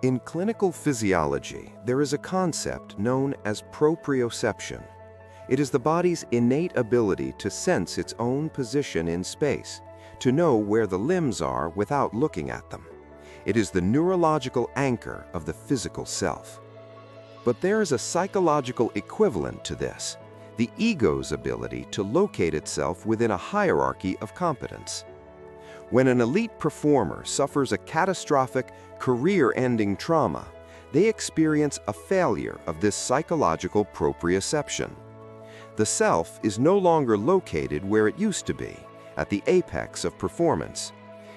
In clinical physiology, there is a concept known as proprioception. It is the body's innate ability to sense its own position in space, to know where the limbs are without looking at them. It is the neurological anchor of the physical self. But there is a psychological equivalent to this, the ego's ability to locate itself within a hierarchy of competence. When an elite performer suffers a catastrophic, career-ending trauma, they experience a failure of this psychological proprioception. The self is no longer located where it used to be, at the apex of performance.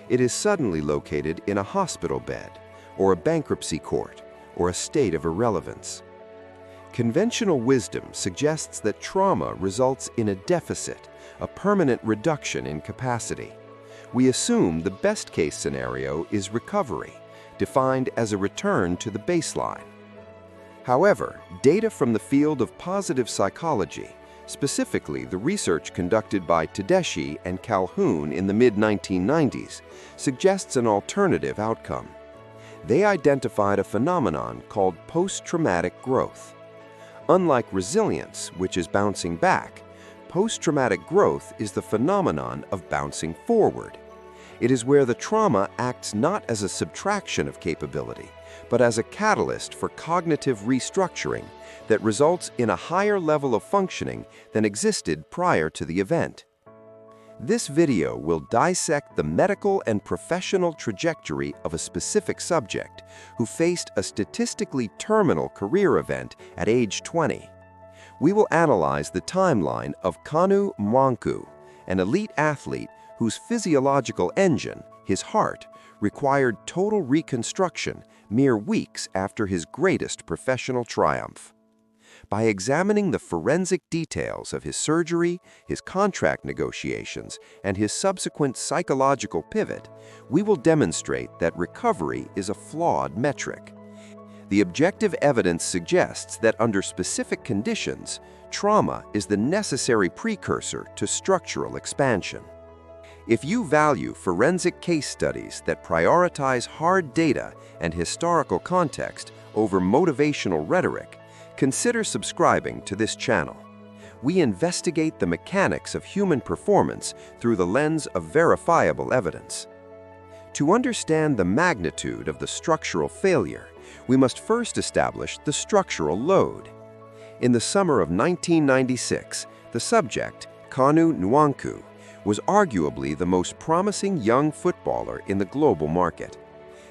It is suddenly located in a hospital bed, or a bankruptcy court, or a state of irrelevance. Conventional wisdom suggests that trauma results in a deficit, a permanent reduction in capacity. We assume the best-case scenario is recovery, defined as a return to the baseline. However, data from the field of positive psychology, specifically the research conducted by Tedeschi and Calhoun in the mid-1990s, suggests an alternative outcome. They identified a phenomenon called post-traumatic growth. Unlike resilience, which is bouncing back, post-traumatic growth is the phenomenon of bouncing forward. It is where the trauma acts not as a subtraction of capability, but as a catalyst for cognitive restructuring that results in a higher level of functioning than existed prior to the event. This video will dissect the medical and professional trajectory of a specific subject who faced a statistically terminal career event at age 20. We will analyze the timeline of Kanu Nwankwo, an elite athlete whose physiological engine, his heart, required total reconstruction mere weeks after his greatest professional triumph. By examining the forensic details of his surgery, his contract negotiations, and his subsequent psychological pivot, we will demonstrate that recovery is a flawed metric. The objective evidence suggests that under specific conditions, trauma is the necessary precursor to structural expansion. If you value forensic case studies that prioritize hard data and historical context over motivational rhetoric, consider subscribing to this channel. We investigate the mechanics of human performance through the lens of verifiable evidence. To understand the magnitude of the structural failure, we must first establish the structural load. In the summer of 1996, the subject, Kanu Nwankwo, was arguably the most promising young footballer in the global market.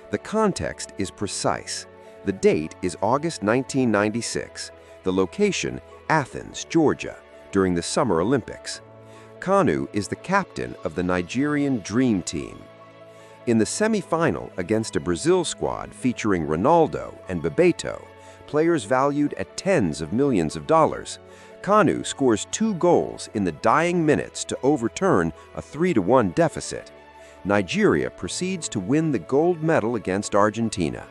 The context is precise. The date is August 1996. The location, Athens, Georgia, during the Summer Olympics. Kanu is the captain of the Nigerian Dream Team. In the semi-final against a Brazil squad featuring Ronaldo and Bebeto, players valued at tens of millions of dollars, Kanu scores 2 goals in the dying minutes to overturn a 3-1 deficit. Nigeria proceeds to win the gold medal against Argentina.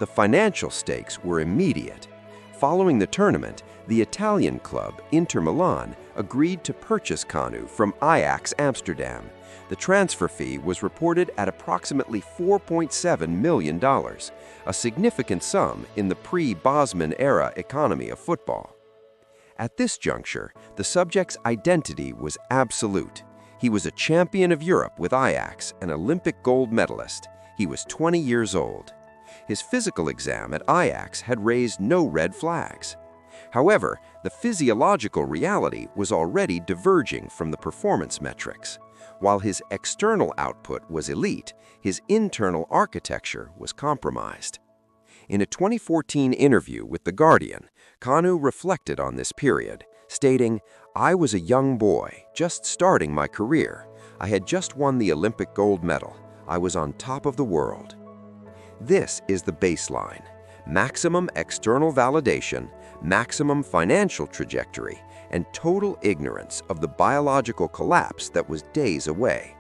The financial stakes were immediate. Following the tournament, the Italian club, Inter Milan, agreed to purchase Kanu from Ajax Amsterdam. The transfer fee was reported at approximately $4.7 million, a significant sum in the pre-Bosman era economy of football. At this juncture, the subject's identity was absolute. He was a champion of Europe with Ajax, an Olympic gold medalist. He was 20 years old. His physical exam at Ajax had raised no red flags. However, the physiological reality was already diverging from the performance metrics. While his external output was elite, his internal architecture was compromised. In a 2014 interview with The Guardian, Kanu reflected on this period, stating, "I was a young boy, just starting my career. I had just won the Olympic gold medal. I was on top of the world." This is the baseline: maximum external validation, maximum financial trajectory, and total ignorance of the biological collapse that was days away.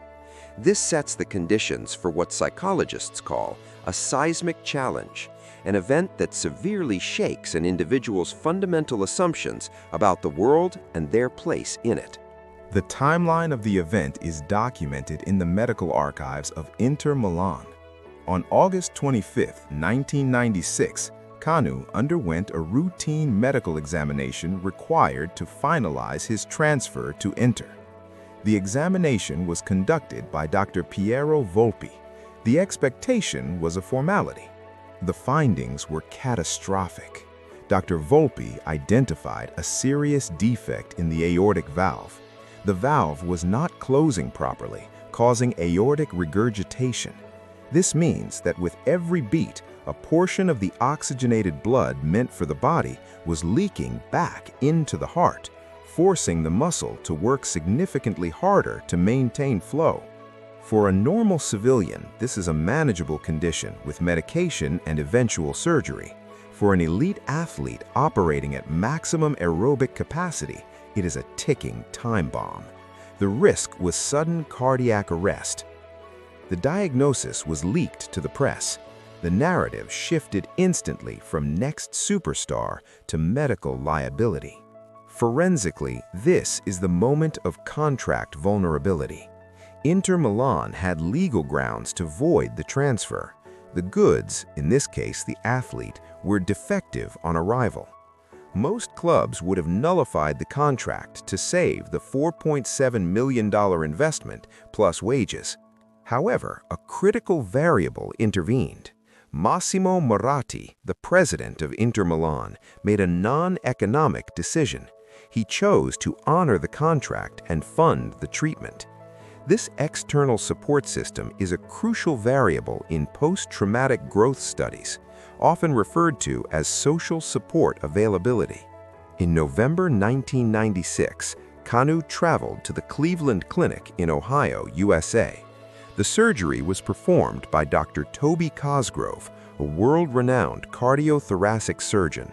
This sets the conditions for what psychologists call a seismic challenge, an event that severely shakes an individual's fundamental assumptions about the world and their place in it. The timeline of the event is documented in the medical archives of Inter Milan. On August 25, 1996, Kanu underwent a routine medical examination required to finalize his transfer to Inter. The examination was conducted by Dr. Piero Volpi. The expectation was a formality. The findings were catastrophic. Dr. Volpi identified a serious defect in the aortic valve. The valve was not closing properly, causing aortic regurgitation. This means that with every beat, a portion of the oxygenated blood meant for the body was leaking back into the heart, forcing the muscle to work significantly harder to maintain flow. For a normal civilian, this is a manageable condition with medication and eventual surgery. For an elite athlete operating at maximum aerobic capacity, it is a ticking time bomb. The risk was sudden cardiac arrest. The diagnosis was leaked to the press. The narrative shifted instantly from next superstar to medical liability. Forensically, this is the moment of contract vulnerability. Inter Milan had legal grounds to void the transfer. The goods, in this case the athlete, were defective on arrival. Most clubs would have nullified the contract to save the $4.7 million investment plus wages. However, a critical variable intervened. Massimo Moratti, the president of Inter Milan, made a non-economic decision. He chose to honor the contract and fund the treatment. This external support system is a crucial variable in post-traumatic growth studies, often referred to as social support availability. In November 1996, Kanu traveled to the Cleveland Clinic in Ohio, USA. The surgery was performed by Dr. Toby Cosgrove, a world-renowned cardiothoracic surgeon.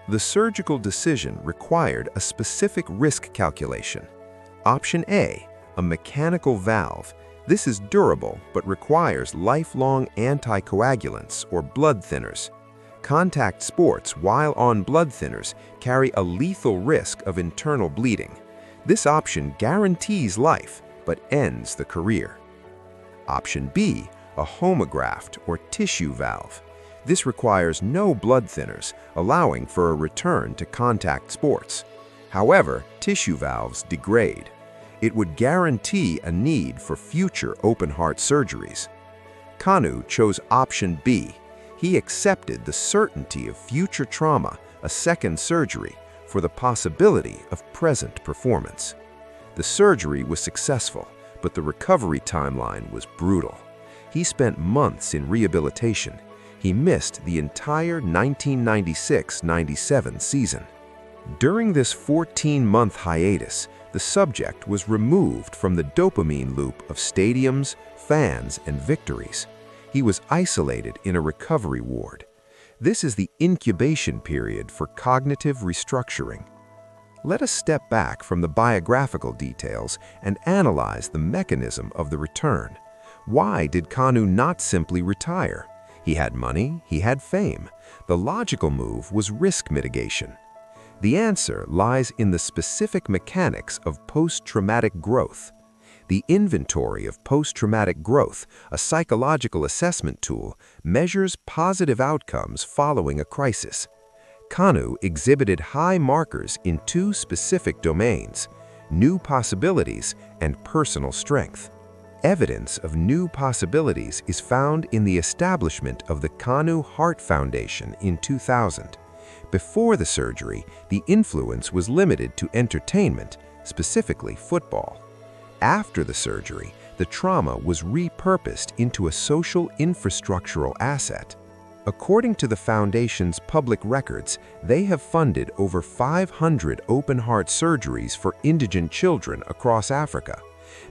The surgical decision required a specific risk calculation. Option A, a mechanical valve. This is durable but requires lifelong anticoagulants or blood thinners. Contact sports while on blood thinners carry a lethal risk of internal bleeding. This option guarantees life but ends the career. Option B, a homograft or tissue valve. This requires no blood thinners, allowing for a return to contact sports. However, tissue valves degrade. It would guarantee a need for future open-heart surgeries. Kanu chose option B. He accepted the certainty of future trauma, a second surgery, for the possibility of present performance. The surgery was successful, but the recovery timeline was brutal. He spent months in rehabilitation. He missed the entire 1996-97 season. During this 14-month hiatus, the subject was removed from the dopamine loop of stadiums, fans, and victories. He was isolated in a recovery ward. This is the incubation period for cognitive restructuring. Let us step back from the biographical details and analyze the mechanism of the return. Why did Kanu not simply retire? He had money, he had fame. The logical move was risk mitigation. The answer lies in the specific mechanics of post-traumatic growth. The inventory of post-traumatic growth, a psychological assessment tool, measures positive outcomes following a crisis. Kanu exhibited high markers in two specific domains: new possibilities and personal strength. Evidence of new possibilities is found in the establishment of the Kanu Heart Foundation in 2000. Before the surgery, the influence was limited to entertainment, specifically football. After the surgery, the trauma was repurposed into a social infrastructural asset. According to the Foundation's public records, they have funded over 500 open-heart surgeries for indigent children across Africa.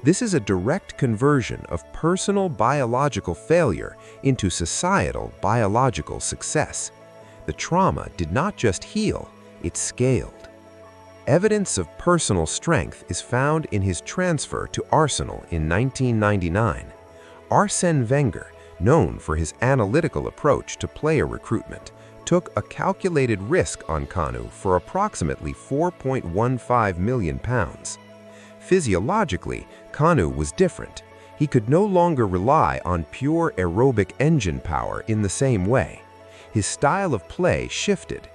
This is a direct conversion of personal biological failure into societal biological success. The trauma did not just heal, it scaled. Evidence of personal strength is found in his transfer to Arsenal in 1999. Arsène Wenger, known for his analytical approach to player recruitment, took a calculated risk on Kanu for approximately £4.15 million. Physiologically, Kanu was different. He could no longer rely on pure aerobic engine power in the same way. His style of play shifted.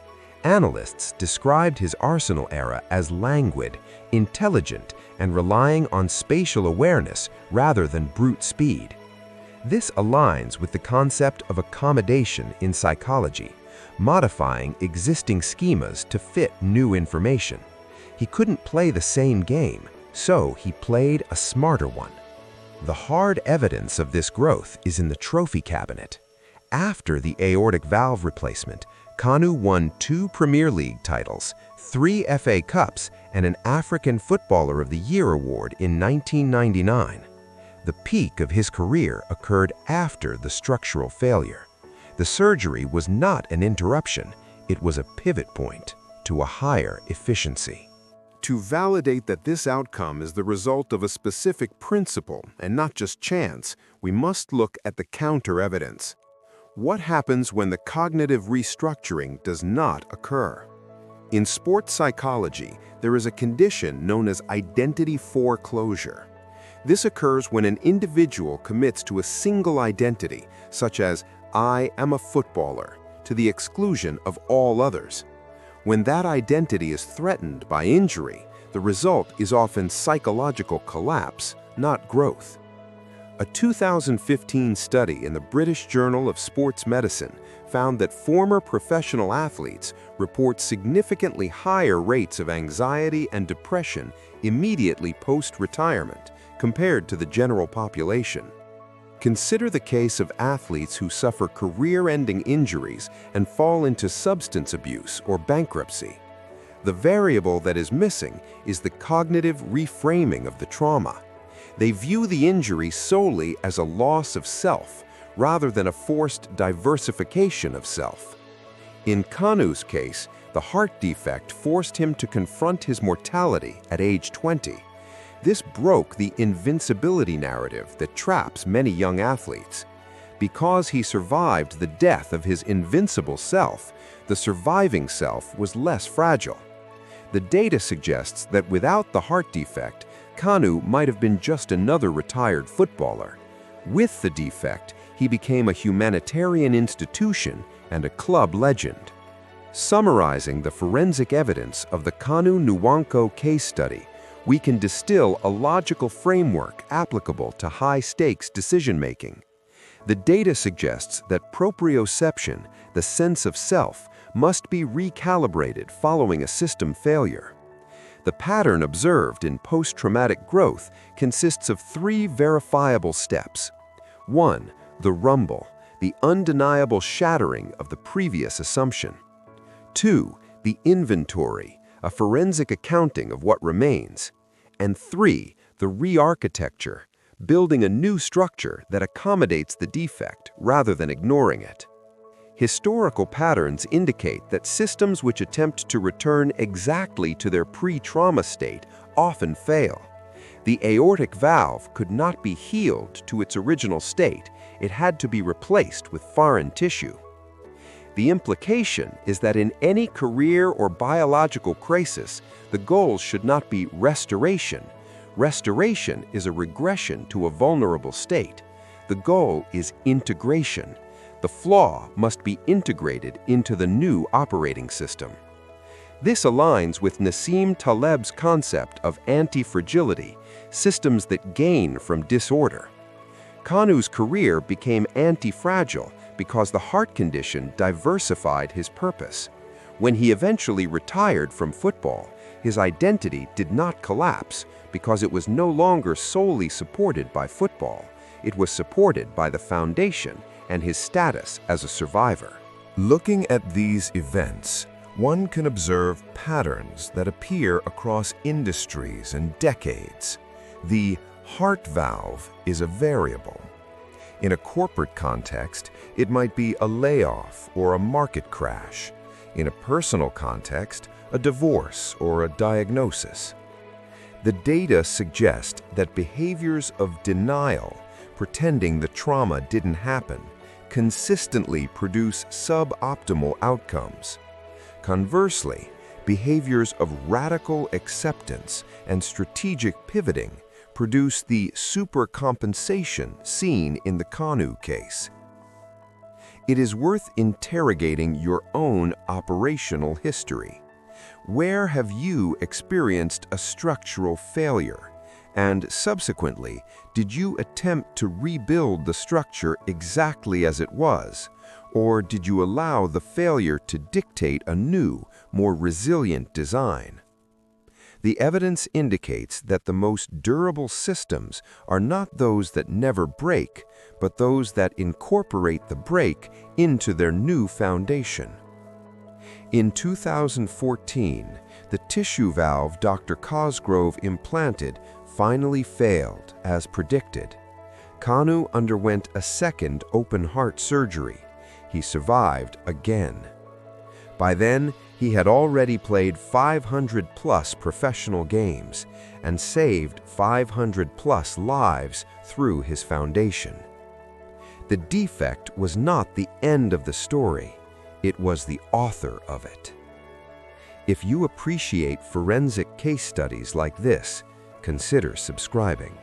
Analysts described his Arsenal era as languid, intelligent, and relying on spatial awareness rather than brute speed. This aligns with the concept of accommodation in psychology, modifying existing schemas to fit new information. He couldn't play the same game, so he played a smarter one. The hard evidence of this growth is in the trophy cabinet. After the aortic valve replacement, Kanu won 2 Premier League titles, 3 FA Cups, and an African Footballer of the Year award in 1999. The peak of his career occurred after the structural failure. The surgery was not an interruption, it was a pivot point to a higher efficiency. To validate that this outcome is the result of a specific principle and not just chance, we must look at the counter-evidence. What happens when the cognitive restructuring does not occur? In sports psychology, there is a condition known as identity foreclosure. This occurs when an individual commits to a single identity, such as, "I am a footballer," to the exclusion of all others. When that identity is threatened by injury, the result is often psychological collapse, not growth. A 2015 study in the British Journal of Sports Medicine found that former professional athletes report significantly higher rates of anxiety and depression immediately post-retirement compared to the general population. Consider the case of athletes who suffer career-ending injuries and fall into substance abuse or bankruptcy. The variable that is missing is the cognitive reframing of the trauma. They view the injury solely as a loss of self, rather than a forced diversification of self. In Kanu's case, the heart defect forced him to confront his mortality at age 20. This broke the invincibility narrative that traps many young athletes. Because he survived the death of his invincible self, the surviving self was less fragile. The data suggests that without the heart defect, Kanu might have been just another retired footballer. With the defect, he became a humanitarian institution and a club legend. Summarizing the forensic evidence of the Kanu Nwankwo case study, we can distill a logical framework applicable to high-stakes decision-making. The data suggests that proprioception, the sense of self, must be recalibrated following a system failure. The pattern observed in post-traumatic growth consists of 3 verifiable steps. 1. The rumble, the undeniable shattering of the previous assumption. 2. The inventory, a forensic accounting of what remains. And 3. The re-architecture, building a new structure that accommodates the defect rather than ignoring it. Historical patterns indicate that systems which attempt to return exactly to their pre-trauma state often fail. The aortic valve could not be healed to its original state, it had to be replaced with foreign tissue. The implication is that in any career or biological crisis, the goal should not be restoration. Restoration is a regression to a vulnerable state. The goal is integration. The flaw must be integrated into the new operating system. This aligns with Nassim Taleb's concept of antifragility, systems that gain from disorder. Kanu's career became antifragile because the heart condition diversified his purpose. When he eventually retired from football, his identity did not collapse because it was no longer solely supported by football. It was supported by the foundation and his status as a survivor. Looking at these events, one can observe patterns that appear across industries and decades. The heart valve is a variable. In a corporate context, it might be a layoff or a market crash. In a personal context, a divorce or a diagnosis. The data suggest that behaviors of denial, pretending the trauma didn't happen, consistently produce suboptimal outcomes. Conversely, behaviors of radical acceptance and strategic pivoting produce the supercompensation seen in the Kanu case. It is worth interrogating your own operational history. Where have you experienced a structural failure? And subsequently, did you attempt to rebuild the structure exactly as it was? Or did you allow the failure to dictate a new, more resilient design? The evidence indicates that the most durable systems are not those that never break, but those that incorporate the break into their new foundation. In 2014, the tissue valve Dr. Cosgrove implanted finally failed, as predicted. Kanu underwent a second open-heart surgery. He survived again. By then, he had already played 500-plus professional games and saved 500-plus lives through his foundation. The defect was not the end of the story. It was the author of it. If you appreciate forensic case studies like this, consider subscribing.